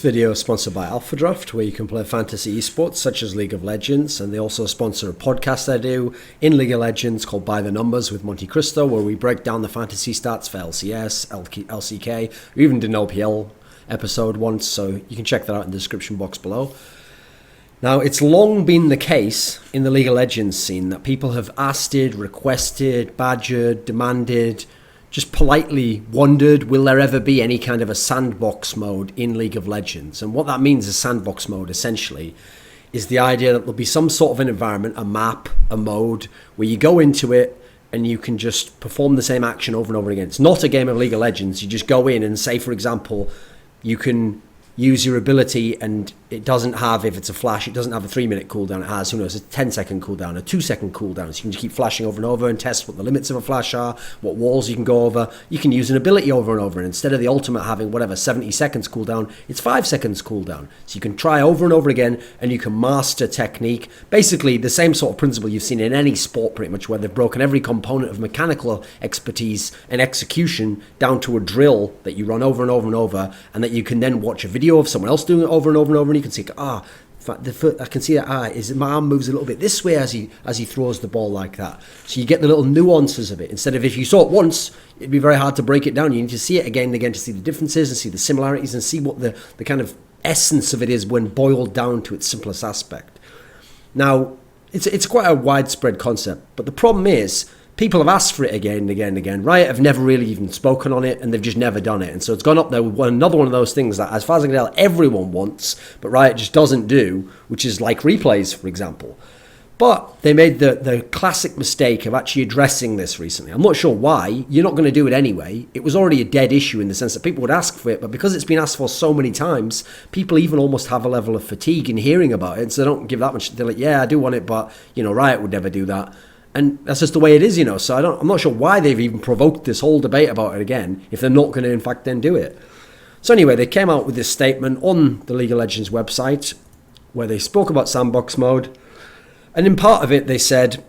video is sponsored by Alpha Draft, where you can play fantasy esports such as League of Legends, and they also sponsor a podcast I do in League of Legends called By the Numbers with Monte Cristo, where we break down the fantasy stats for LCS, LCK. We even did an LPL episode once, so you can check that out in the description box below. Now, it's long been the case in the League of Legends scene that people have asked it, requested, badgered, demanded, just politely wondered, will there ever be any kind of a sandbox mode in League of Legends? And what that means is sandbox mode, essentially, is the idea that there'll be some sort of an environment, a map, a mode, where you go into it and you can just perform the same action over and over again. It's not a game of League of Legends. You just go in and say, for example, you can use your ability and it doesn't have, if it's a flash, it doesn't have a 3-minute cooldown. It has, who knows, a 10-second cooldown, a 2-second cooldown. So you can just keep flashing over and over and test what the limits of a flash are, what walls you can go over. You can use an ability over and over. And instead of the ultimate having, 70 seconds cooldown, it's 5 seconds cooldown. So you can try over and over again and you can master technique. Basically, the same sort of principle you've seen in any sport pretty much, where they've broken every component of mechanical expertise and execution down to a drill that you run over and over and over, and that you can then watch a video of someone else doing it over and over and over, and you can see, I can see that my arm moves a little bit this way as he throws the ball like that. So you get the little nuances of it. Instead of, if you saw it once, it'd be very hard to break it down. You need to see it again and again to see the differences and see the similarities and see what the kind of essence of it is when boiled down to its simplest aspect. Now, it's quite a widespread concept, but the problem is, people have asked for it again and again and again. Riot have never really even spoken on it, and they've just never done it. And so it's gone up there with another one of those things that, as far as I can tell, everyone wants, but Riot just doesn't do, which is like replays, for example. But they made the classic mistake of actually addressing this recently. I'm not sure why. You're not going to do it anyway. It was already a dead issue in the sense that people would ask for it, but because it's been asked for so many times, people even almost have a level of fatigue in hearing about it, so they don't give that much. They're like, yeah, I do want it, but, Riot would never do that. And that's just the way it is, so I'm not sure why they've even provoked this whole debate about it again, if they're not going to, in fact, then do it. So anyway, they came out with this statement on the League of Legends website where they spoke about sandbox mode. And in part of it, they said,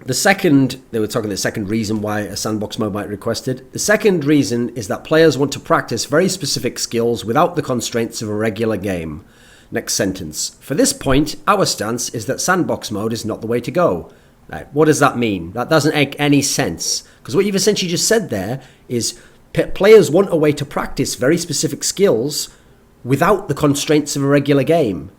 they were talking the second reason why a sandbox mode might be requested. The second reason is that players want to practice very specific skills without the constraints of a regular game. Next sentence. For this point, our stance is that sandbox mode is not the way to go. Right, what does that mean? That doesn't make any sense. Because what you've essentially just said there is players want a way to practice very specific skills without the constraints of a regular game.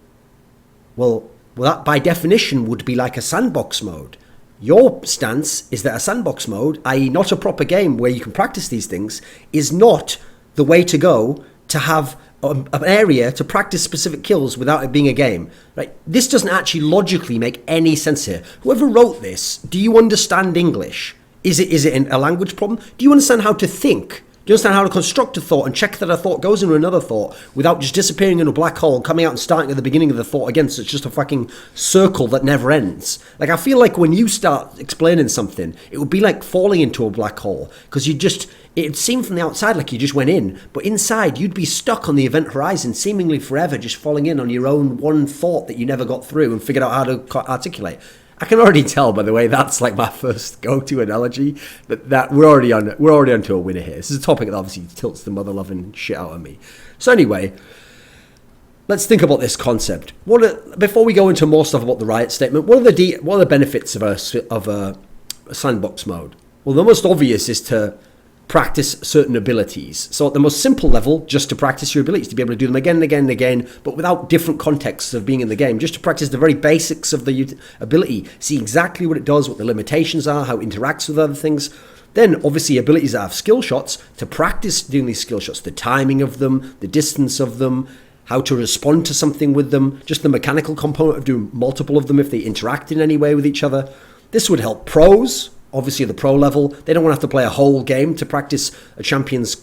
Well, that by definition would be like a sandbox mode. Your stance is that a sandbox mode, i.e. not a proper game where you can practice these things, is not the way to go to have an area to practice specific kills without it being a game. Right? This doesn't actually logically make any sense here. Whoever wrote this, do you understand English? Is it a language problem? Do you understand how to think? Do you understand how to construct a thought and check that a thought goes into another thought without just disappearing in a black hole, coming out and starting at the beginning of the thought again, so it's just a fucking circle that never ends? Like, I feel like when you start explaining something, it would be like falling into a black hole, because it seemed from the outside like you just went in, but inside you'd be stuck on the event horizon seemingly forever, just falling in on your own one thought that you never got through and figured out how to articulate. I can already tell, by the way, that's like my first go-to analogy, that we're already onto a winner here. This is a topic that obviously tilts the mother-loving shit out of me. So anyway, let's think about this concept. Before we go into more stuff about the Riot statement, what are the benefits of a sandbox mode? Well, the most obvious is to practice certain abilities. So at the most simple level, just to practice your abilities, to be able to do them again and again and again, but without different contexts of being in the game, just to practice the very basics of the ability, see exactly what it does, what the limitations are, how it interacts with other things. Then obviously abilities that have skill shots, to practice doing these skill shots, the timing of them, the distance of them, how to respond to something with them, just the mechanical component of doing multiple of them if they interact in any way with each other. This would help pros. Obviously, at the pro level, they don't want to have to play a whole game to practice a champion's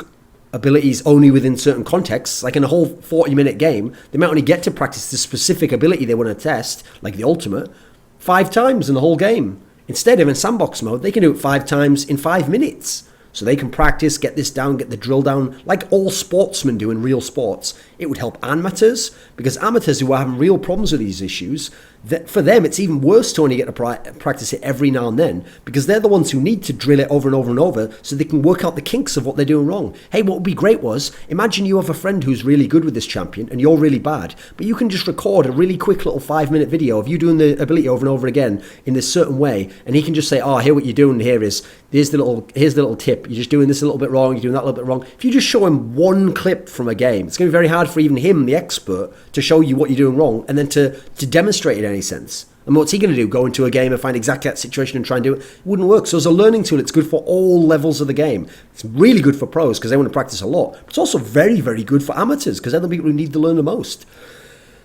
abilities only within certain contexts. Like in a whole 40-minute game, they might only get to practice the specific ability they want to test, like the ultimate, 5 times in the whole game. Instead of in sandbox mode, they can do it 5 times in 5 minutes. so they can practice, get this down, get the drill down, like all sportsmen do in real sports. It would help amateurs, because amateurs who are having real problems with these issues, that for them it's even worse to only get to practice it every now and then, because they're the ones who need to drill it over and over and over so they can work out the kinks of what they're doing wrong. Hey, what would be great was, imagine you have a friend who's really good with this champion and you're really bad, but you can just record a really quick little 5-minute video of you doing the ability over and over again in this certain way, and he can just say, oh, here what you're doing here is, here's the little tip, you're just doing this a little bit wrong, you're doing that a little bit wrong. If you just show him one clip from a game, it's going to be very hard for even him, the expert, to show you what you're doing wrong and then to demonstrate it in any sense. And what's he going to do? Go into a game and find exactly that situation and try and do it? It wouldn't work. So as a learning tool, it's good for all levels of the game. It's really good for pros because they want to practice a lot. But it's also very, very good for amateurs because they're the people who need to learn the most.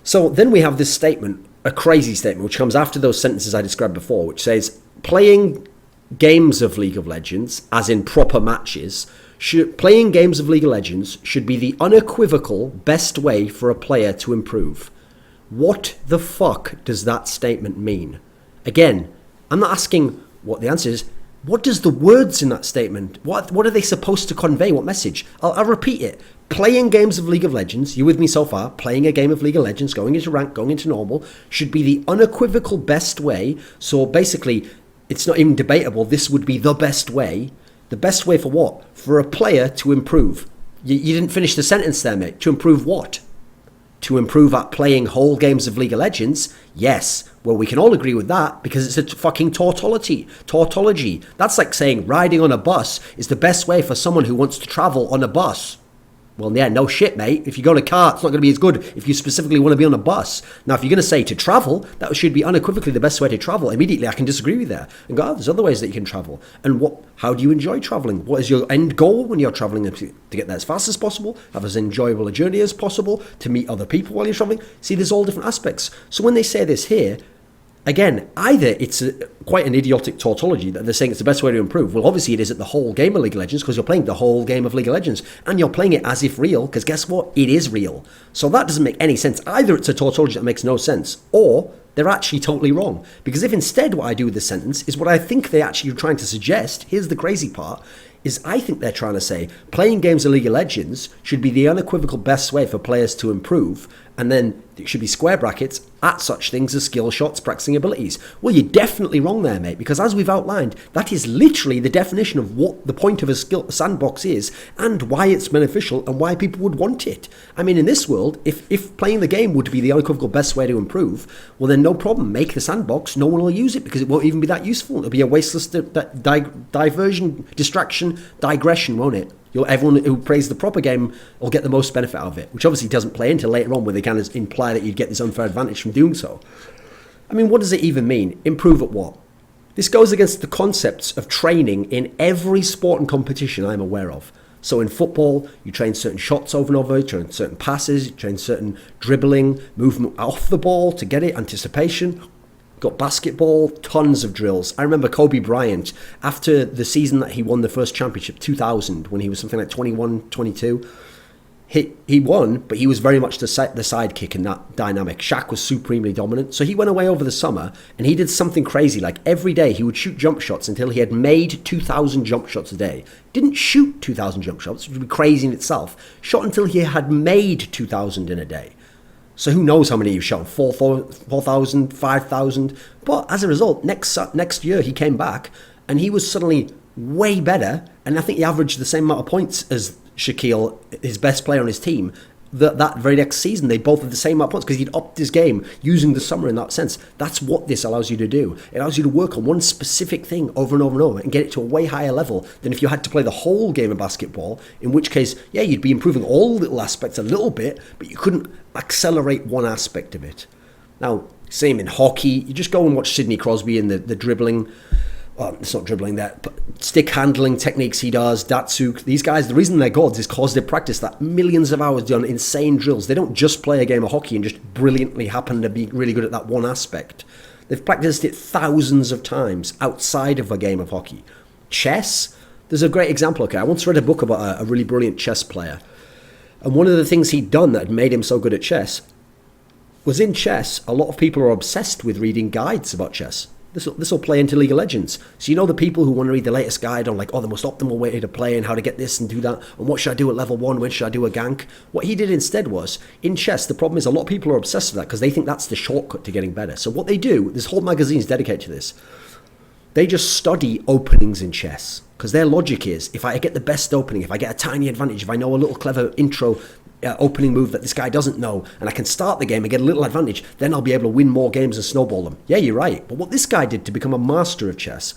So then we have this statement, a crazy statement, which comes after those sentences I described before, which says, playing games of League of Legends, as in proper matches, playing games of League of Legends should be the unequivocal best way for a player to improve. What the fuck does that statement mean? Again, I'm not asking what the answer is. What does the words in that statement, what are they supposed to convey? What message? I'll repeat it. Playing games of League of Legends, you with me so far, playing a game of League of Legends, going into rank, going into normal, should be the unequivocal best way. So basically, it's not even debatable. This would be the best way. The best way for what? For a player to improve. You didn't finish the sentence there, mate. To improve what? To improve at playing whole games of League of Legends? Yes. Well, we can all agree with that because it's a fucking tautology. That's like saying riding on a bus is the best way for someone who wants to travel on a bus. Well, yeah, no shit, mate. If you go in a car, it's not going to be as good if you specifically want to be on a bus. Now, if you're going to say to travel, that should be unequivocally the best way to travel. Immediately, I can disagree with that. And go, there's other ways that you can travel. And how do you enjoy traveling? What is your end goal when you're traveling? To get there as fast as possible, have as enjoyable a journey as possible, to meet other people while you're traveling. See, there's all different aspects. So when they say this here, again, either it's quite an idiotic tautology that they're saying it's the best way to improve. Well, obviously it is at the whole game of League of Legends because you're playing the whole game of League of Legends and you're playing it as if real because guess what? It is real. So that doesn't make any sense. Either it's a tautology that makes no sense or they're actually totally wrong. Because if instead what I do with this sentence is what I think they actually are trying to suggest, here's the crazy part, is I think they're trying to say playing games of League of Legends should be the unequivocal best way for players to improve, and then it should be square brackets at such things as skill shots, practicing abilities. Well, you're definitely wrong there, mate, because as we've outlined, that is literally the definition of what the point of a sandbox is and why it's beneficial and why people would want it. I mean, in this world, if playing the game would be the unequivocal best way to improve, well, then no problem. Make the sandbox. No one will use it because it won't even be that useful. It'll be a wasteless diversion, distraction, digression, won't it? Everyone who plays the proper game will get the most benefit out of it, which obviously doesn't play into later on where they kind of imply that you'd get this unfair advantage from doing so. I mean, what does it even mean? Improve at what? This goes against the concepts of training in every sport and competition I'm aware of. So in football, you train certain shots over and over, you train certain passes, you train certain dribbling, movement off the ball to get it, anticipation. Got basketball, tons of drills. I remember Kobe Bryant, after the season that he won the first championship, 2000, when he was something like 21, 22, he won, but he was very much the sidekick in that dynamic. Shaq was supremely dominant. So he went away over the summer and he did something crazy. Like every day he would shoot jump shots until he had made 2,000 jump shots a day. Didn't shoot 2,000 jump shots, which would be crazy in itself. Shot until he had made 2,000 in a day. So who knows how many you've shot? 4,000, 5,000. But as a result, next year he came back and he was suddenly way better. And I think he averaged the same amount of points as Shaquille, his best player on his team. That very next season, they both had the same amount of points because he'd upped his game using the summer in that sense. That's what this allows you to do. It allows you to work on one specific thing over and over and over and get it to a way higher level than if you had to play the whole game of basketball, in which case, yeah, you'd be improving all little aspects a little bit, but you couldn't accelerate one aspect of it. Now, same in hockey. You just go and watch Sidney Crosby and the dribbling. Well, it's not dribbling that, but stick handling techniques he does, Datsuk. These guys, the reason they're gods is because they practice that millions of hours done insane drills. They don't just play a game of hockey and just brilliantly happen to be really good at that one aspect. They've practiced it thousands of times outside of a game of hockey. Chess, there's a great example. Okay, I once read a book about a really brilliant chess player. And one of the things he'd done that had made him so good at chess was in chess, a lot of people are obsessed with reading guides about chess. This will play into League of Legends. So you know the people who want to read the latest guide on like, oh, the most optimal way to play and how to get this and do that, and what should I do at level 1, when should I do a gank? What he did instead was, in chess, the problem is a lot of people are obsessed with that because they think that's the shortcut to getting better. So what they do, this whole magazine is dedicated to this, they just study openings in chess. Because their logic is, if I get the best opening, if I get a tiny advantage, if I know a little clever intro opening move that this guy doesn't know, and I can start the game and get a little advantage, then I'll be able to win more games and snowball them. Yeah, you're right. But what this guy did to become a master of chess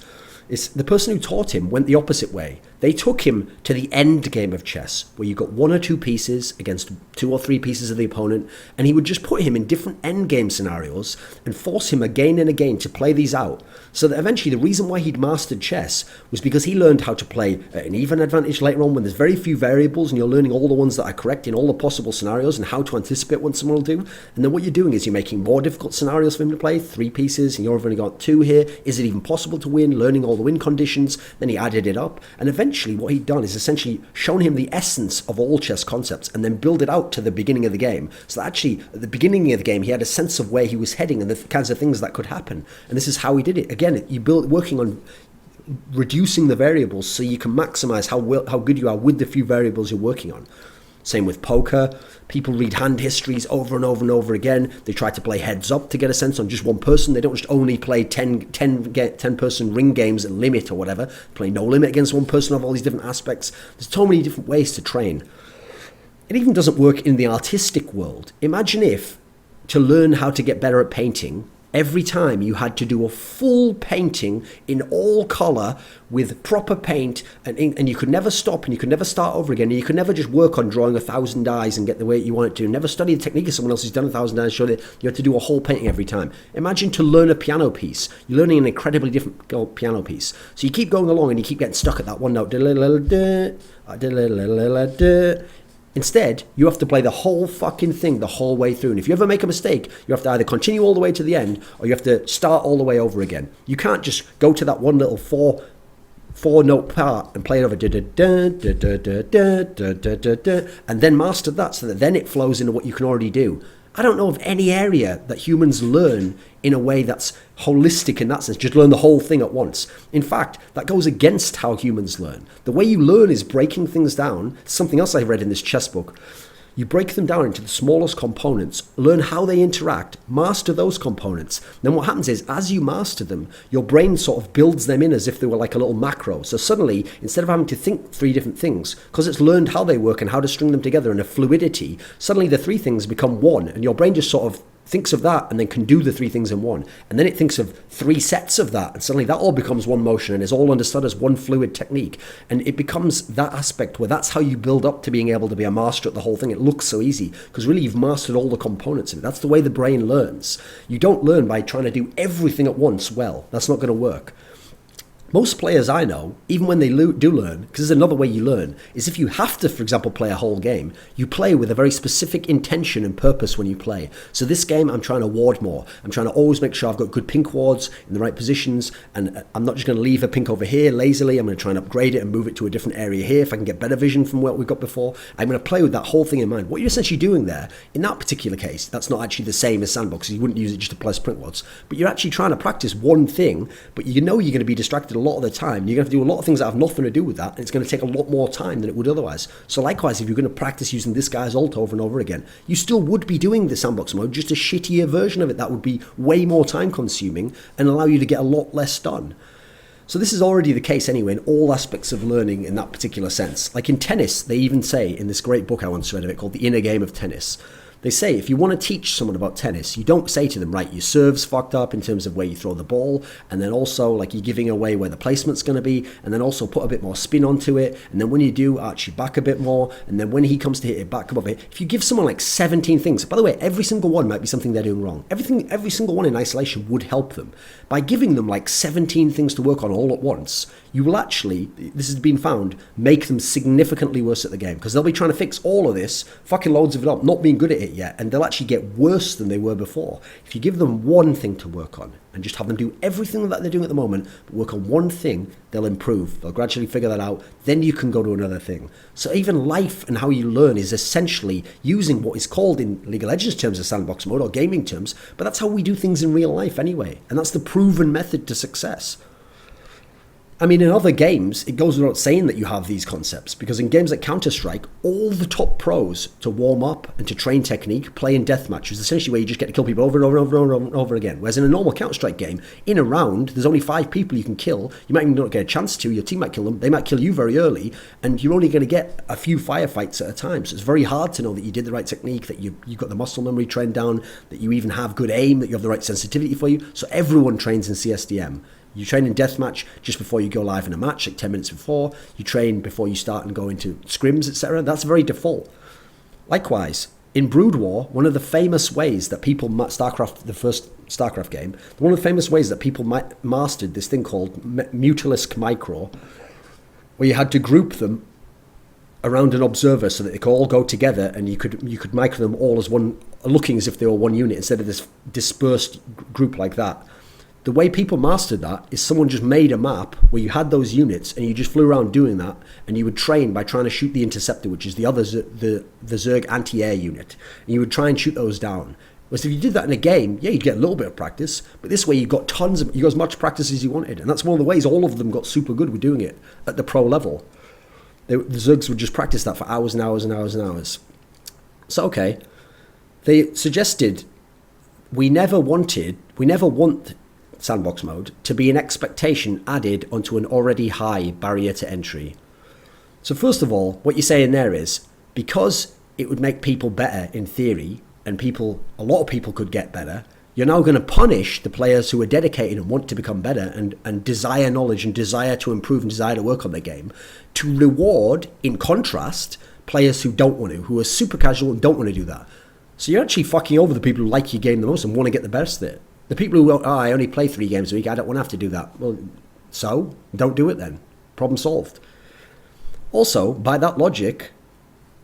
is the person who taught him went the opposite way. They took him to the end game of chess, where you got 1 or 2 pieces against 2 or 3 pieces of the opponent, and he would just put him in different end game scenarios and force him again and again to play these out. So that eventually the reason why he'd mastered chess was because he learned how to play at an even advantage later on when there's very few variables and you're learning all the ones that are correct in all the possible scenarios and how to anticipate what someone will do. And then what you're doing is you're making more difficult scenarios for him to play, 3 pieces, and you've only got 2 here. Is it even possible to win? Learning all the win conditions. Then he added it up. And eventually what he'd done is essentially shown him the essence of all chess concepts and then build it out to the beginning of the game. So that actually, at the beginning of the game, he had a sense of where he was heading and the kinds of things that could happen. And this is how he did it. Again, you build working on reducing the variables so you can maximize how good you are with the few variables you're working on. Same with poker. People read hand histories over and over and over again. They try to play heads up to get a sense on just one person. They don't just only play 10 person ring games at limit or whatever. Play no limit against one person of all these different aspects. There's so many different ways to train. It even doesn't work in the artistic world. Imagine if, to learn how to get better at painting, every time you had to do a full painting in all colour with proper paint and you could never stop and you could never start over again and you could never just work on drawing 1,000 eyes and get the way you want it to, never study the technique of someone else who's done 1,000 eyes, showed it, you have to do a whole painting every time. Imagine to learn a piano piece. You're learning an incredibly different piano piece. So you keep going along and you keep getting stuck at that one note. Instead, you have to play the whole fucking thing the whole way through. And if you ever make a mistake, you have to either continue all the way to the end or you have to start all the way over again. You can't just go to that one little four note part and play it over and then master that so that then it flows into what you can already do. I don't know of any area that humans learn in a way that's holistic in that sense, just learn the whole thing at once. In fact, that goes against how humans learn. The way you learn is breaking things down. Something else I read in this chess book. You break them down into the smallest components, learn how they interact, master those components. Then what happens is, as you master them, your brain sort of builds them in as if they were like a little macro. So suddenly, instead of having to think 3 different things, because it's learned how they work and how to string them together in a fluidity, suddenly the 3 things become one, and your brain just sort of thinks of that and then can do the 3 things in one. And then it thinks of 3 sets of that, and suddenly that all becomes one motion and is all understood as one fluid technique. And it becomes that aspect where that's how you build up to being able to be a master at the whole thing. It looks so easy because really you've mastered all the components of it. That's the way the brain learns. You don't learn by trying to do everything at once well. That's not going to work. Most players I know, even when they do learn, because there's another way you learn, is if you have to, for example, play a whole game, you play with a very specific intention and purpose when you play. So this game, I'm trying to ward more. I'm trying to always make sure I've got good pink wards in the right positions, and I'm not just going to leave a pink over here lazily. I'm going to try and upgrade it and move it to a different area here if I can get better vision from what we've got before. I'm going to play with that whole thing in mind. What you're essentially doing there, in that particular case, that's not actually the same as Sandbox. You wouldn't use it just to press print wards, but you're actually trying to practice one thing, but you know you're going to be distracted a lot of the time. You're going to have to do a lot of things that have nothing to do with that, and it's going to take a lot more time than it would otherwise. So likewise, if you're going to practice using this guy's ult over and over again, you still would be doing the Sandbox mode, just a shittier version of it that would be way more time consuming and allow you to get a lot less done. So this is already the case anyway in all aspects of learning in that particular sense. Like in tennis, they even say in this great book I once read of it called The Inner Game of Tennis, they say if you want to teach someone about tennis, you don't say to them, right, your serve's fucked up in terms of where you throw the ball, and then also like you're giving away where the placement's going to be, and then also put a bit more spin onto it, and then when you do, arch your back a bit more, and then when he comes to hit it back above it. If you give someone like 17 things, by the way, every single one might be something they're doing wrong. Every single one in isolation would help them. By giving them like 17 things to work on all at once, you will actually, this has been found, make them significantly worse at the game, because they'll be trying to fix all of this, fucking loads of it up, not being good at it it yet, and they'll actually get worse than they were before. If you give them one thing to work on and just have them do everything that they're doing at the moment, but work on one thing, they'll improve. They'll gradually figure that out. Then you can go to another thing. So even life and how you learn is essentially using what is called in League of Legends terms a sandbox mode or gaming terms, but that's how we do things in real life anyway. And that's the proven method to success. I mean, in other games, it goes without saying that you have these concepts, because in games like Counter-Strike, all the top pros to warm up and to train technique play in deathmatch, which is essentially where you just get to kill people over and over and over and over and over again. Whereas in a normal Counter-Strike game, in a round, there's only 5 people you can kill. You might even not get a chance to. Your team might kill them. They might kill you very early, and you're only going to get a few firefights at a time. So it's very hard to know that you did the right technique, that you've got the muscle memory trained down, that you even have good aim, that you have the right sensitivity for you. So everyone trains in CSDM. You train in deathmatch just before you go live in a match, like 10 minutes before. You train before you start and go into scrims, etc. That's very default. Likewise, in Brood War, one of the famous ways that people, StarCraft, the first StarCraft game, one of the famous ways that people mastered this thing called Mutalisk Micro, where you had to group them around an observer so that they could all go together, and you could micro them all as one, looking as if they were one unit instead of this dispersed group like that. The way people mastered that is someone just made a map where you had those units and you just flew around doing that, and you would train by trying to shoot the interceptor, which is the other the Zerg anti-air unit, and you would try and shoot those down. Whereas if you did that in a game, yeah, you'd get a little bit of practice, but this way you got as much practice as you wanted, and that's one of the ways all of them got super good with doing it at the pro level. The Zergs would just practice that for hours and hours and hours and hours. So okay, they suggested we never want sandbox mode to be an expectation added onto an already high barrier to entry. So first of all, what you're saying there is, because it would make people better in theory, and a lot of people could get better, you're now going to punish the players who are dedicated and want to become better and desire knowledge and desire to improve and desire to work on their game, to reward, in contrast, players who don't want to, who are super casual and don't want to do that. So you're actually fucking over the people who like your game the most and want to get the best at it. The people who go, I only play 3 games a week, I don't want to have to do that. Well, so don't do it then. Problem solved. Also, by that logic,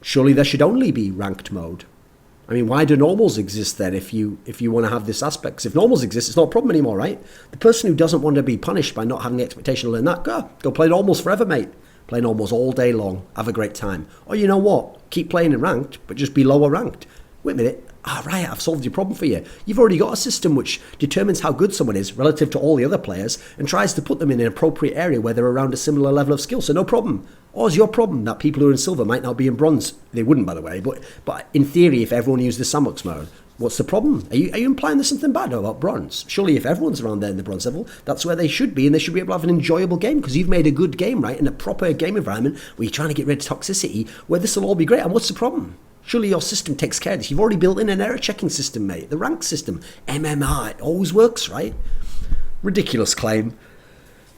surely there should only be ranked mode. I mean, why do normals exist then if you want to have this aspect? Because if normals exist, it's not a problem anymore, right? The person who doesn't want to be punished by not having the expectation to learn that, go play normals forever, mate. Play normals all day long. Have a great time. Or you know what? Keep playing in ranked, but just be lower ranked. Wait a minute. Right, I've solved your problem for you. You've already got a system which determines how good someone is relative to all the other players and tries to put them in an appropriate area where they're around a similar level of skill. So no problem. Or is your problem that people who are in silver might not be in bronze? They wouldn't, by the way. But in theory, if everyone used the sandbox mode, what's the problem? Are you implying there's something bad about bronze? Surely if everyone's around there in the bronze level, that's where they should be, and they should be able to have an enjoyable game because you've made a good game, right? In a proper game environment where you're trying to get rid of toxicity, where this will all be great. And what's the problem? Surely your system takes care of this. You've already built in an error checking system, mate. The rank system, MMR, it always works, right? Ridiculous claim.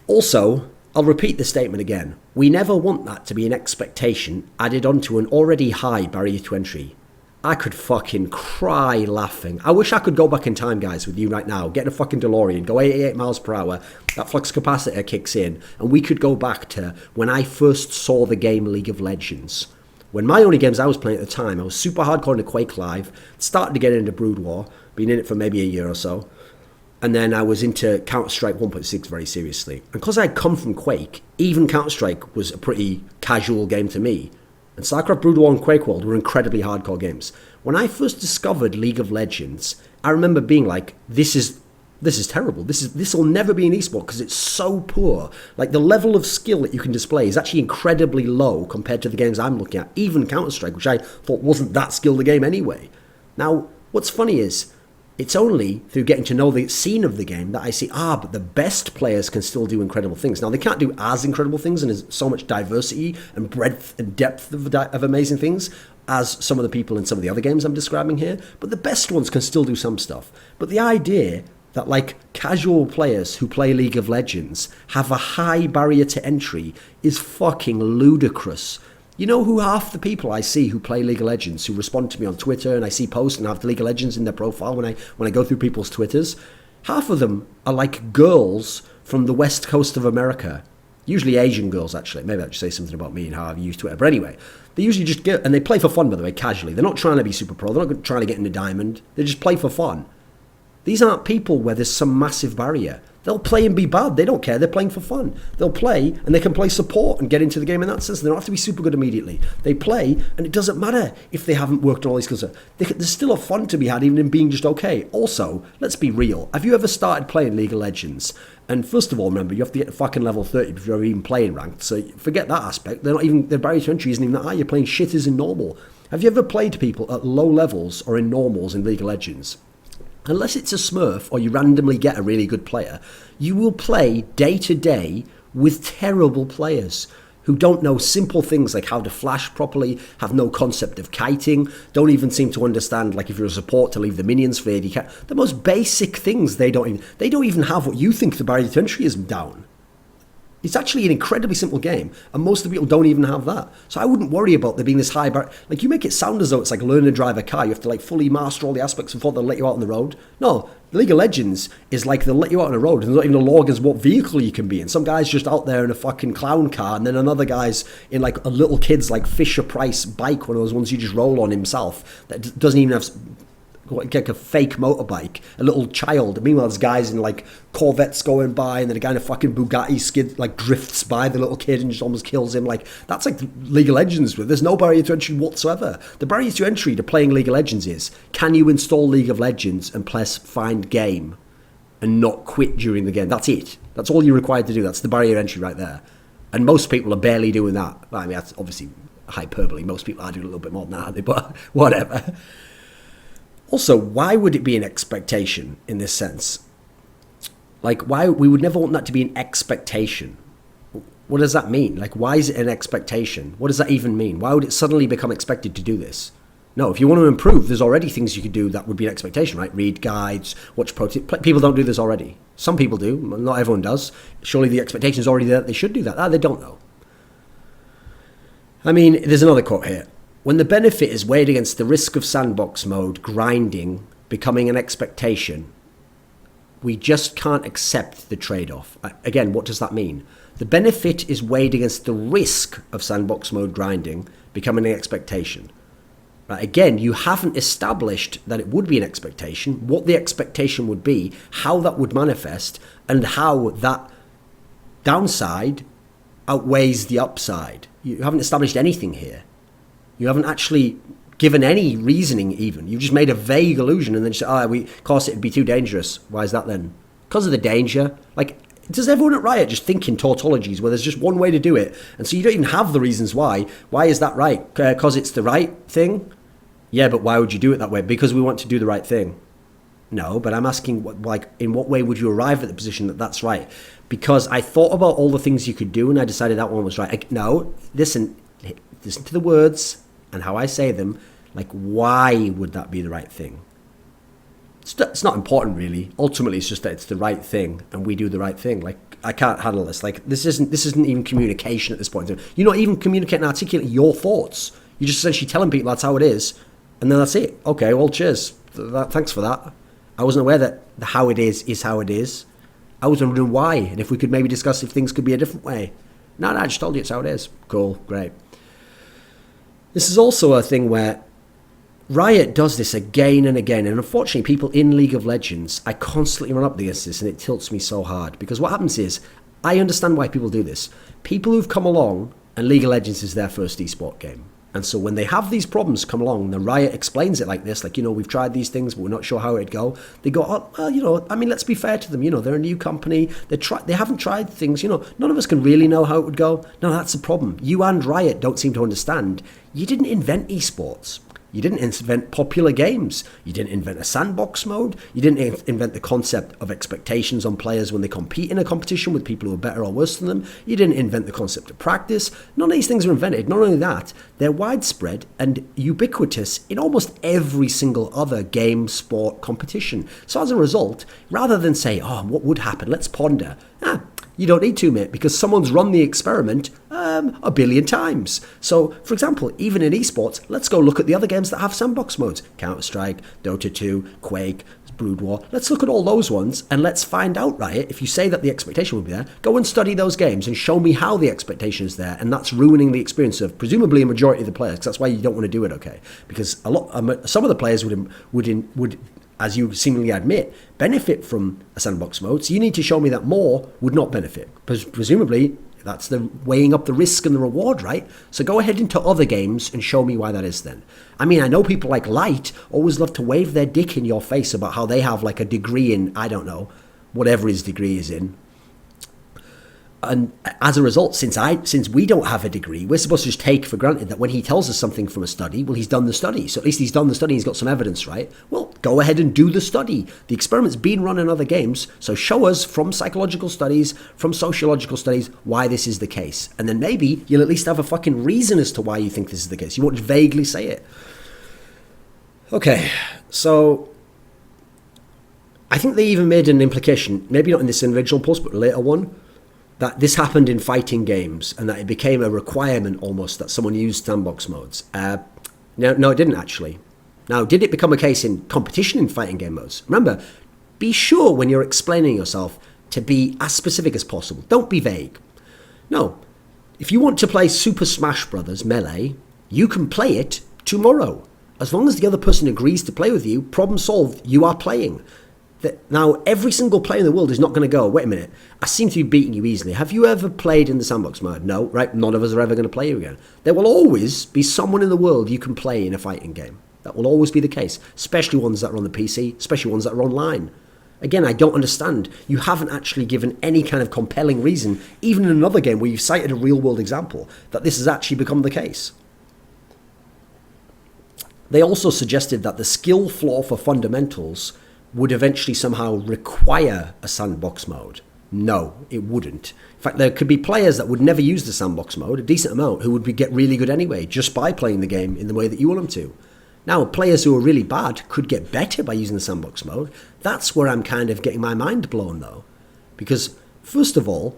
Also, I'll repeat the statement again. We never want that to be an expectation added onto an already high barrier to entry. I could fucking cry laughing. I wish I could go back in time, guys, with you right now. Get in a fucking DeLorean, go 88 miles per hour, that flux capacitor kicks in, and we could go back to when I first saw the game League of Legends. When my only games I was playing at the time, I was super hardcore into Quake Live, started to get into Brood War, been in it for maybe a year or so, and then I was into Counter-Strike 1.6 very seriously. And because I'd come from Quake, even Counter-Strike was a pretty casual game to me. And StarCraft, Brood War, and Quake World were incredibly hardcore games. When I first discovered League of Legends, I remember being like, this is terrible. This will never be an esport because it's so poor. Like, the level of skill that you can display is actually incredibly low compared to the games I'm looking at. Even Counter-Strike, which I thought wasn't that skilled a game anyway. Now, what's funny is, it's only through getting to know the scene of the game that I see, but the best players can still do incredible things. Now, they can't do as incredible things, and there's so much diversity and breadth and depth of amazing things as some of the people in some of the other games I'm describing here, but the best ones can still do some stuff. But the idea that, like, casual players who play League of Legends have a high barrier to entry is fucking ludicrous. You know who half the people I see who play League of Legends, who respond to me on Twitter, and I see posts and have the League of Legends in their profile when I go through people's Twitters? Half of them are like girls from the west coast of America. Usually Asian girls, actually. Maybe I should say something about me and how I've used Twitter. But anyway, They usually just get, and they play for fun, by the way, casually. They're not trying to be super pro. They're not trying to get into diamond. They just play for fun. These aren't people where there's some massive barrier. They'll play and be bad. They don't care. They're playing for fun. They'll play and they can play support and get into the game in that sense. They don't have to be super good immediately. They play and it doesn't matter if they haven't worked on all these skills. There's still a fun to be had even in being just okay. Also, let's be real. Have you ever started playing League of Legends? And first of all, remember, you have to get to fucking level 30 before you're even playing ranked. So forget that aspect. Their barrier to entry isn't even that high. You're playing shit as in normal. Have you ever played people at low levels or in normals in League of Legends? Unless it's a smurf or you randomly get a really good player, you will play day to day with terrible players who don't know simple things like how to flash properly, have no concept of kiting, don't even seem to understand, like if you're a support, to leave the minions for AD. The most basic things they don't even have what you think the barrier to entry is down. It's actually an incredibly simple game, and most of the people don't even have that. So I wouldn't worry about there being this high bar. Like, you make it sound as though it's like learn to drive a car. You have to like fully master all the aspects before they'll let you out on the road. No, League of Legends is like they'll let you out on the road, and there's not even a log as what vehicle you can be in. Some guy's just out there in a fucking clown car, and then another guy's in like a little kid's like Fisher Price bike, one of those ones you just roll on himself, that doesn't even have like a fake motorbike, a little child. Meanwhile, there's guys in like Corvettes going by, and then a guy in a fucking Bugatti skid like drifts by the little kid and just almost kills him. Like, that's like League of Legends. There's no barrier to entry whatsoever. The barrier to entry to playing League of Legends is, can you install League of Legends and press find game and not quit during the game? That's it. That's all you're required to do. That's the barrier to entry right there. And most people are barely doing that. I mean, that's obviously hyperbole. Most people are doing a little bit more than that, aren't they? But whatever. Also, why would it be an expectation in this sense? Like, why we would never want that to be an expectation. What does that mean? Like, why is it an expectation? What does that even mean? Why would it suddenly become expected to do this? No, if you want to improve, there's already things you could do that would be an expectation, right? Read guides, watch pro tips. People don't do this already. Some people do. Not everyone does. Surely the expectation is already there that they should do that. They don't know. I mean, there's another quote here. When the benefit is weighed against the risk of sandbox mode grinding becoming an expectation, we just can't accept the trade-off. Again, what does that mean? The benefit is weighed against the risk of sandbox mode grinding becoming an expectation. Right? Again, you haven't established that it would be an expectation, what the expectation would be, how that would manifest, and how that downside outweighs the upside. You haven't established anything here. You haven't actually given any reasoning even. You've just made a vague illusion and then just said, of course it'd be too dangerous. Why is that then? Because of the danger. Like, does everyone at Riot just think in tautologies where there's just one way to do it? And so you don't even have the reasons why. Why is that right? Because it's the right thing? Yeah, but why would you do it that way? Because we want to do the right thing. No, but I'm asking, in what way would you arrive at the position that that's right? Because I thought about all the things you could do and I decided that one was right. No, listen to the words and how I say them. Like, why would that be the right thing? It's not important, really. Ultimately, it's just that it's the right thing and we do the right thing. Like, I can't handle this. Like, this isn't even communication at this point. You're not even communicating and articulating your thoughts. You're just essentially telling people that's how it is, and then that's it. Okay, well, cheers. Thanks for that. I wasn't aware that the how it is how it is. I was wondering why, and if we could maybe discuss if things could be a different way. No, I just told you it's how it is. Cool, great. This is also a thing where Riot does this again and again, and unfortunately people in League of Legends, I constantly run up against this and it tilts me so hard, because what happens is, I understand why people do this. People who've come along and League of Legends is their first esport game. And so when they have these problems come along, the Riot explains it like this, like, we've tried these things, but we're not sure how it'd go. They go, let's be fair to them. They're a new company. They haven't tried things. None of us can really know how it would go. No, that's the problem. You and Riot don't seem to understand. You didn't invent esports. You didn't invent popular games. You didn't invent a sandbox mode. You didn't invent the concept of expectations on players when they compete in a competition with people who are better or worse than them. You didn't invent the concept of practice. None of these things are invented. Not only that, they're widespread and ubiquitous in almost every single other game, sport, competition. So as a result, rather than say, what would happen? Let's ponder. You don't need to, mate, because someone's run the experiment. a billion times. So, for example, even in esports, let's go look at the other games that have sandbox modes. Counter-Strike, Dota 2, Quake, Brood War. Let's look at all those ones and let's find out, Riot, if you say that the expectation will be there, go and study those games and show me how the expectation is there, and that's ruining the experience of presumably a majority of the players, because that's why you don't want to do it, okay? Because some of the players would, as you seemingly admit, benefit from a sandbox mode, so you need to show me that more would not benefit. Presumably, that's the weighing up the risk and the reward, right? So go ahead into other games and show me why that is then. I mean, I know people like Light always love to wave their dick in your face about how they have like a degree in, I don't know, whatever his degree is in. And as a result, since we don't have a degree, we're supposed to just take for granted that when he tells us something from a study, well, he's done the study. So at least he's done the study, he's got some evidence, right? Well, go ahead and do the study. The experiment's been run in other games, so show us from psychological studies, from sociological studies, why this is the case. And then maybe you'll at least have a fucking reason as to why you think this is the case. You won't just vaguely say it. Okay, so I think they even made an implication, maybe not in this original post, but a later one, that this happened in fighting games and that it became a requirement almost that someone used sandbox modes. No, it didn't actually. Now, did it become a case in competition in fighting game modes? Remember, be sure when you're explaining yourself to be as specific as possible. Don't be vague. No, if you want to play Super Smash Bros. Melee, you can play it tomorrow. As long as the other person agrees to play with you, problem solved, you are playing. Now, every single player in the world is not going to go, wait a minute, I seem to be beating you easily. Have you ever played in the sandbox mode? No, right? None of us are ever going to play you again. There will always be someone in the world you can play in a fighting game. That will always be the case, especially ones that are on the PC, especially ones that are online. Again, I don't understand. You haven't actually given any kind of compelling reason, even in another game where you've cited a real-world example, that this has actually become the case. They also suggested that the skill floor for fundamentals would eventually somehow require a sandbox mode. No, it wouldn't. In fact, there could be players that would never use the sandbox mode, a decent amount, who would get really good anyway, just by playing the game in the way that you want them to. Now, players who are really bad could get better by using the sandbox mode. That's where I'm kind of getting my mind blown, though. Because, first of all,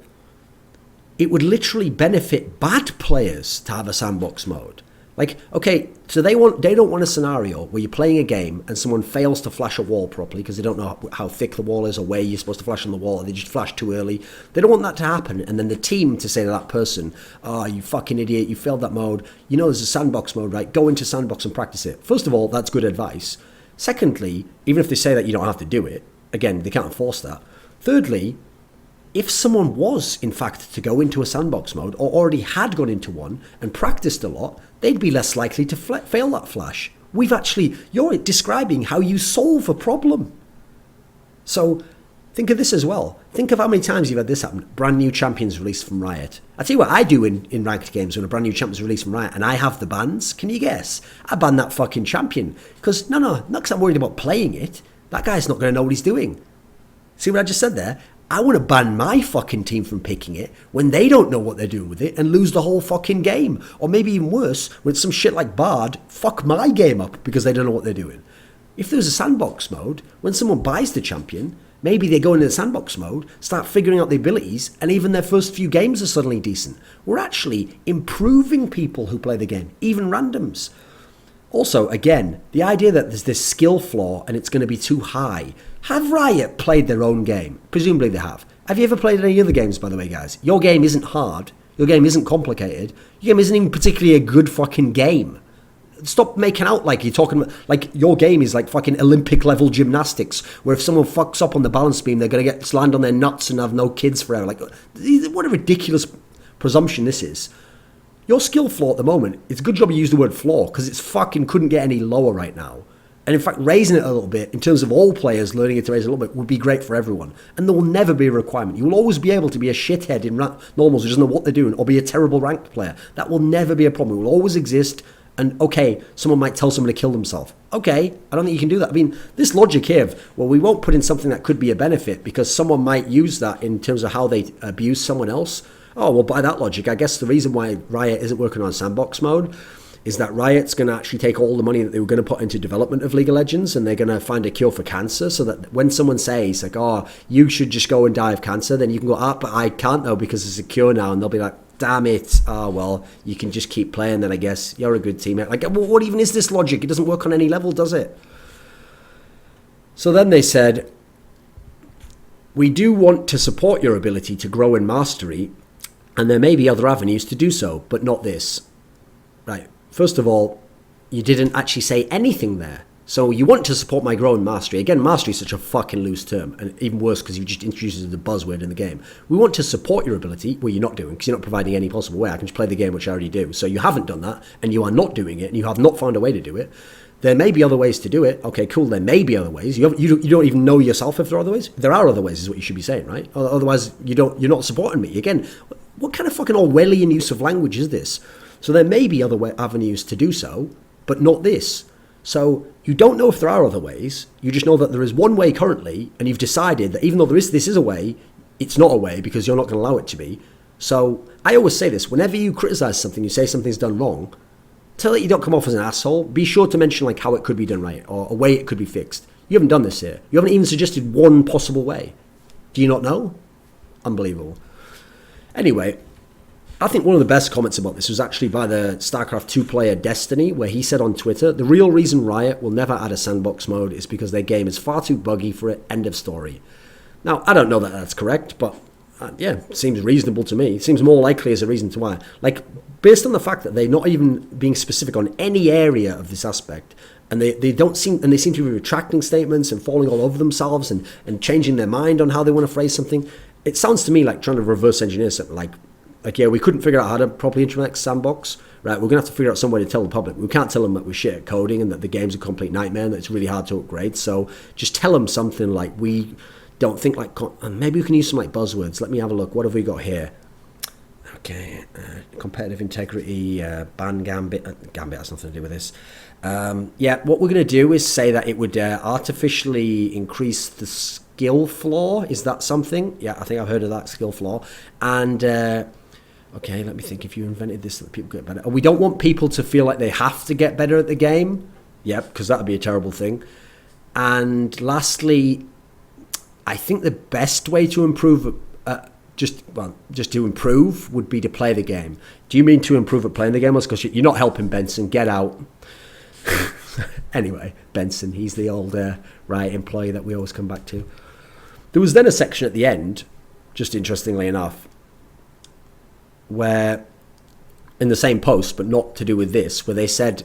it would literally benefit bad players to have a sandbox mode. Like, okay, so they don't want a scenario where you're playing a game and someone fails to flash a wall properly because they don't know how thick the wall is or where you're supposed to flash on the wall, or they just flash too early. They don't want that to happen, and then the team to say to that person, oh, you fucking idiot, you failed that mode. You know there's a sandbox mode, right? Go into sandbox and practice it. First of all, that's good advice. Secondly, even if they say that you don't have to do it, again, they can't enforce that. Thirdly, if someone was, in fact, to go into a sandbox mode or already had gone into one and practiced a lot, they'd be less likely to fail that flash. You're describing how you solve a problem. So think of this as well. Think of how many times you've had this happen. Brand new champions released from Riot. I tell you what I do in ranked games when a brand new champion's released from Riot and I have the bans. Can you guess? I ban that fucking champion. Because, not because I'm worried about playing it. That guy's not going to know what he's doing. See what I just said there? I want to ban my fucking team from picking it when they don't know what they're doing with it and lose the whole fucking game. Or maybe even worse, when some shit like Bard fuck my game up because they don't know what they're doing. If there's a sandbox mode, when someone buys the champion, maybe they go into the sandbox mode, start figuring out the abilities, and even their first few games are suddenly decent. We're actually improving people who play the game, even randoms. Also, again, the idea that there's this skill floor and it's going to be too high. Have Riot played their own game? Presumably they have. Have you ever played any other games, by the way, guys? Your game isn't hard. Your game isn't complicated. Your game isn't even particularly a good fucking game. Stop making out like you're talking about, like your game is like fucking Olympic level gymnastics, where if someone fucks up on the balance beam, they're going to get slammed on their nuts and have no kids forever. Like, what a ridiculous presumption this is. Your skill floor at the moment, it's a good job you use the word floor because it's fucking couldn't get any lower right now. And in fact, raising it a little bit, in terms of all players learning it to raise it a little bit, would be great for everyone. And there will never be a requirement. You will always be able to be a shithead in normals who doesn't know what they're doing, or be a terrible ranked player. That will never be a problem. It will always exist. And okay, someone might tell someone to kill themselves. Okay, I don't think you can do that. I mean, this logic here of, well, we won't put in something that could be a benefit because someone might use that in terms of how they abuse someone else. Oh, well, by that logic, I guess the reason why Riot isn't working on sandbox mode is that Riot's going to actually take all the money that they were going to put into development of League of Legends and they're going to find a cure for cancer, so that when someone says, like, oh, you should just go and die of cancer, then you can go, but I can't though because there's a cure now, and they'll be like, damn it. Oh, well, you can just keep playing then, I guess. You're a good teammate. Like, what even is this logic? It doesn't work on any level, does it? So then they said, we do want to support your ability to grow in mastery, and there may be other avenues to do so, but not this. Right. First of all, you didn't actually say anything there. So you want to support my growing mastery. Again, mastery is such a fucking loose term, and even worse because you just introduced it as a buzzword in the game. We want to support your ability. Well, you're not doing, because you're not providing any possible way. I can just play the game, which I already do. So you haven't done that, and you are not doing it, and you have not found a way to do it. There may be other ways to do it. Okay, cool. There may be other ways. You don't even know yourself if there are other ways. There are other ways, is what you should be saying, right? Otherwise, you're not supporting me. Again, what kind of fucking Orwellian use of language is this? So there may be other avenues to do so, but not this. So you don't know if there are other ways. You just know that there is one way currently, and you've decided that even though this is a way, it's not a way because you're not going to allow it to be. So I always say this: whenever you criticize something, you say something's done wrong, tell that you don't come off as an asshole. Be sure to mention like how it could be done right or a way it could be fixed. You haven't done this here. You haven't even suggested one possible way. Do you not know? Unbelievable. Anyway, I think one of the best comments about this was actually by the StarCraft 2 player Destiny, where he said on Twitter, the real reason Riot will never add a sandbox mode is because their game is far too buggy for it, end of story. Now, I don't know that that's correct, but yeah, it seems reasonable to me. It seems more likely as a reason to why. Like, based on the fact that they're not even being specific on any area of this aspect, and they seem to be retracting statements and falling all over themselves and changing their mind on how they want to phrase something, it sounds to me like trying to reverse engineer something like, yeah, we couldn't figure out how to properly implement Sandbox, right? We're going to have to figure out some way to tell the public. We can't tell them that we're shit at coding and that the game's a complete nightmare and that it's really hard to upgrade. So just tell them something like, we don't think like, and maybe we can use some like buzzwords. Let me have a look. What have we got here? Okay, competitive integrity, ban Gambit. Gambit has nothing to do with this. Yeah, what we're going to do is say that it would artificially increase the skill floor. Is that something? Yeah, I think I've heard of that, skill floor. And okay, let me think. If you invented this, that people get better. We don't want people to feel like they have to get better at the game. Yep, because that would be a terrible thing. And lastly, I think the best way to improve, just to improve, would be to play the game. Do you mean to improve at playing the game? Because you're not helping Benson. Get out. Anyway, Benson, he's the old Riot employee that we always come back to. There was then a section at the end, just interestingly enough, where in the same post, but not to do with this, where they said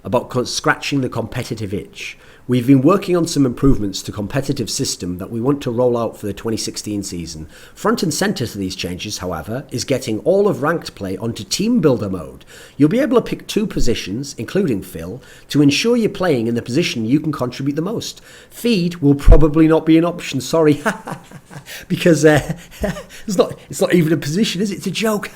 about scratching the competitive itch. We've been working on some improvements to competitive system that we want to roll out for the 2016 season. Front and center to these changes, however, is getting all of ranked play onto team builder mode. You'll be able to pick 2 positions, including Phil, to ensure you're playing in the position you can contribute the most. Feed will probably not be an option, sorry, because it's not even a position, is it? It's a joke.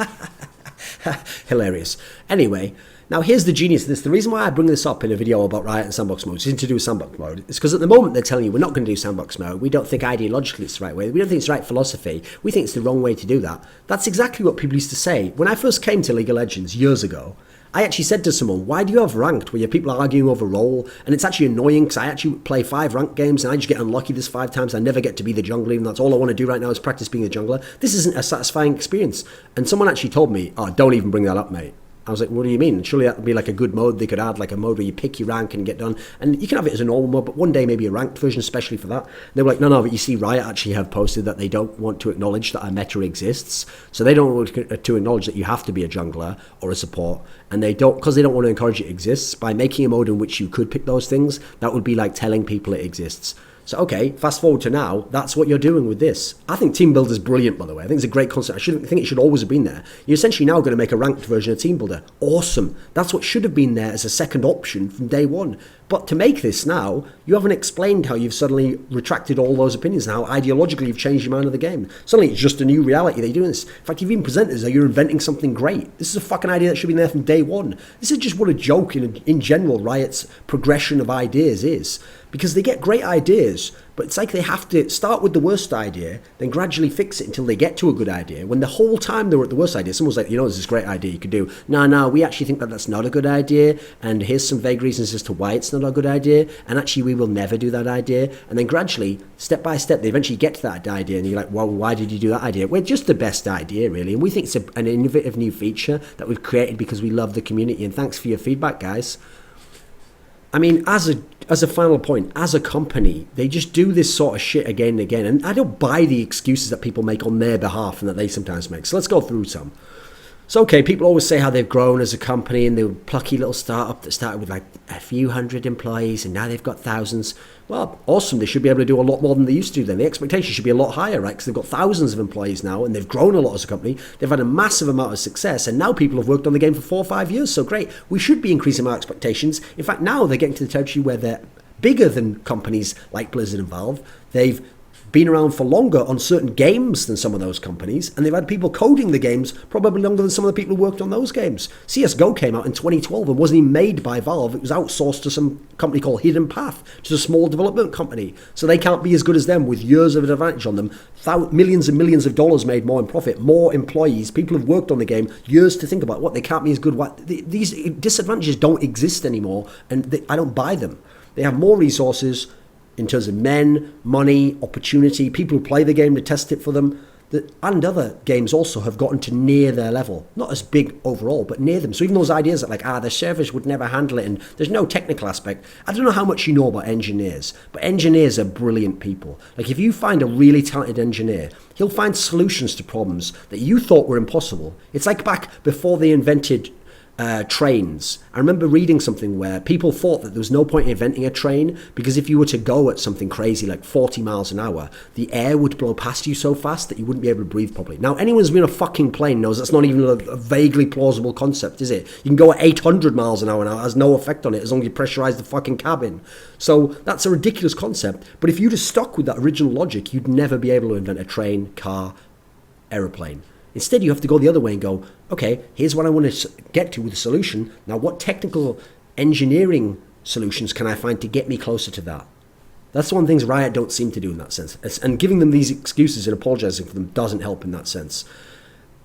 Hilarious. Anyway, now here's the genius of this. The reason why I bring this up in a video about Riot and Sandbox mode, it's to do with Sandbox mode, is because at the moment they're telling you we're not going to do Sandbox mode. We don't think ideologically it's the right way. We don't think it's the right philosophy. We think it's the wrong way to do that. That's exactly what people used to say. When I first came to League of Legends years ago, I actually said to someone, why do you have ranked where your people are arguing over role? And it's actually annoying because I actually play 5 ranked games and I just get unlucky this 5 times. I never get to be the jungler, even that's all I want to do right now is practice being a jungler. This isn't a satisfying experience. And someone actually told me, oh, don't even bring that up, mate. I was like, what do you mean? Surely that would be like a good mode they could add, like a mode where you pick your rank and get done. And you can have it as a normal mode, but one day maybe a ranked version, especially for that. And they were like, no, but you see, Riot actually have posted that they don't want to acknowledge that a meta exists. So they don't want to acknowledge that you have to be a jungler or a support. And they don't, because they don't want to encourage it exists, by making a mode in which you could pick those things, that would be like telling people it exists. So, okay, fast forward to now, that's what you're doing with this. I think Team Builder is brilliant, by the way. I think it's a great concept. I think it should always have been there. You're essentially now going to make a ranked version of Team Builder. Awesome. That's what should have been there as a second option from day one. But to make this now, you haven't explained how you've suddenly retracted all those opinions and how ideologically you've changed your mind of the game. Suddenly it's just a new reality that you're doing this. In fact, you've even presented it as though you're inventing something great. This is a fucking idea that should have been there from day one. This is just what a joke in general Riot's progression of ideas is. because they get great ideas, but it's like they have to start with the worst idea, then gradually fix it until they get to a good idea. When the whole time they were at the worst idea, someone's like, there's this great idea you could do. No, we actually think that that's not a good idea, and here's some vague reasons as to why it's not a good idea, and actually we will never do that idea. And then gradually, step by step, they eventually get to that idea, and you're like, well, why did you do that idea? Well, just the best idea, really. And we think it's an innovative new feature that we've created because we love the community, and thanks for your feedback, guys. I mean, as a final point, as a company, they just do this sort of shit again and again. And I don't buy the excuses that people make on their behalf and that they sometimes make. So let's go through some. So, okay, people always say how they've grown as a company and they're a plucky little startup that started with like a few hundred employees and now they've got thousands. Well, awesome. They should be able to do a lot more than they used to then. The expectation should be a lot higher, right? Because they've got thousands of employees now and they've grown a lot as a company. They've had a massive amount of success and now people have worked on the game for 4 or 5 years. So great. We should be increasing our expectations. In fact, now they're getting to the territory where they're bigger than companies like Blizzard and Valve. They've been around for longer on certain games than some of those companies, and they've had people coding the games probably longer than some of the people who worked on those games. CSGO came out in 2012 and wasn't even made by Valve. It was outsourced to some company called Hidden Path, which is a small development company. So they can't be as good as them with years of advantage on them. Millions and millions of dollars made more in profit, more employees, people who've worked on the game, years to think about what they can't be as good. These disadvantages don't exist anymore, and I don't buy them. They have more resources in terms of men, money, opportunity, people who play the game to test it for them, and other games also have gotten to near their level. Not as big overall, but near them. So even those ideas that the servers would never handle it and there's no technical aspect. I don't know how much you know about engineers, but engineers are brilliant people. Like if you find a really talented engineer, he'll find solutions to problems that you thought were impossible. It's like back before they invented trains. I remember reading something where people thought that there was no point in inventing a train because if you were to go at something crazy like 40 miles an hour, the air would blow past you so fast that you wouldn't be able to breathe properly. Now, anyone who's been on a fucking plane knows that's not even a vaguely plausible concept, is it? You can go at 800 miles an hour now, it has no effect on it as long as you pressurize the fucking cabin. So that's a ridiculous concept. But if you'd have stuck with that original logic, you'd never be able to invent a train, car, aeroplane. Instead, you have to go the other way and go, okay, here's what I want to get to with a solution. Now, what technical engineering solutions can I find to get me closer to that? That's one of the things Riot don't seem to do in that sense. And giving them these excuses and apologizing for them doesn't help in that sense.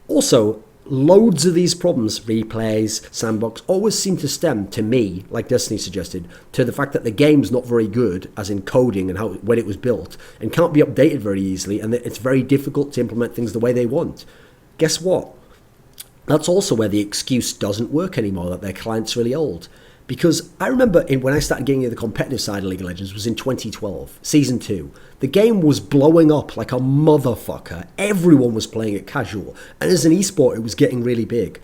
Also, loads of these problems, replays, Sandbox, always seem to stem, to me, like Destiny suggested, to the fact that the game's not very good, as in coding and when it was built, and can't be updated very easily, and that it's very difficult to implement things the way they want. Guess what? That's also where the excuse doesn't work anymore, that their client's really old. Because I remember when I started getting into the competitive side of League of Legends was in 2012, Season 2. The game was blowing up like a motherfucker. Everyone was playing it casual. And as an esport, it was getting really big.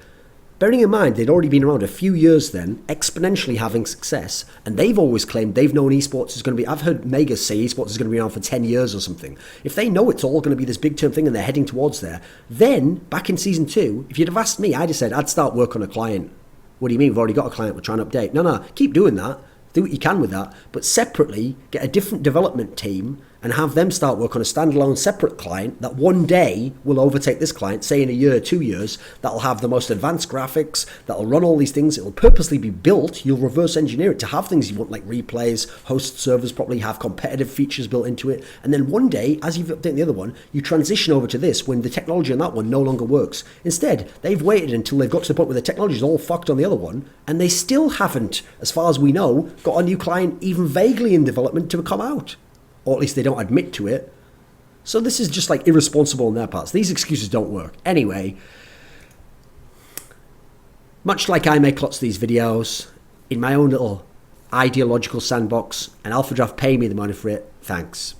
Bearing in mind, they'd already been around a few years then, exponentially having success. And they've always claimed they've known esports is going to be... I've heard Megas say esports is going to be around for 10 years or something. If they know it's all going to be this big-term thing and they're heading towards there, then, back in Season 2, if you'd have asked me, I'd have said, I'd start work on a client. What do you mean? We've already got a client we're trying to update. No, keep doing that. Do what you can with that. But separately, get a different development team and have them start work on a standalone separate client that one day will overtake this client, say in a year, 2 years, that'll have the most advanced graphics, that'll run all these things, it'll purposely be built, you'll reverse engineer it to have things you want like replays, host servers, probably have competitive features built into it, and then one day, as you've updated the other one, you transition over to this when the technology on that one no longer works. Instead, they've waited until they've got to the point where the technology is all fucked on the other one, and they still haven't, as far as we know, got a new client even vaguely in development to come out. Or at least they don't admit to it. So this is just like irresponsible on their parts. These excuses don't work. Anyway, much like I make lots of these videos in my own little ideological sandbox, and AlphaDraft pay me the money for it, thanks.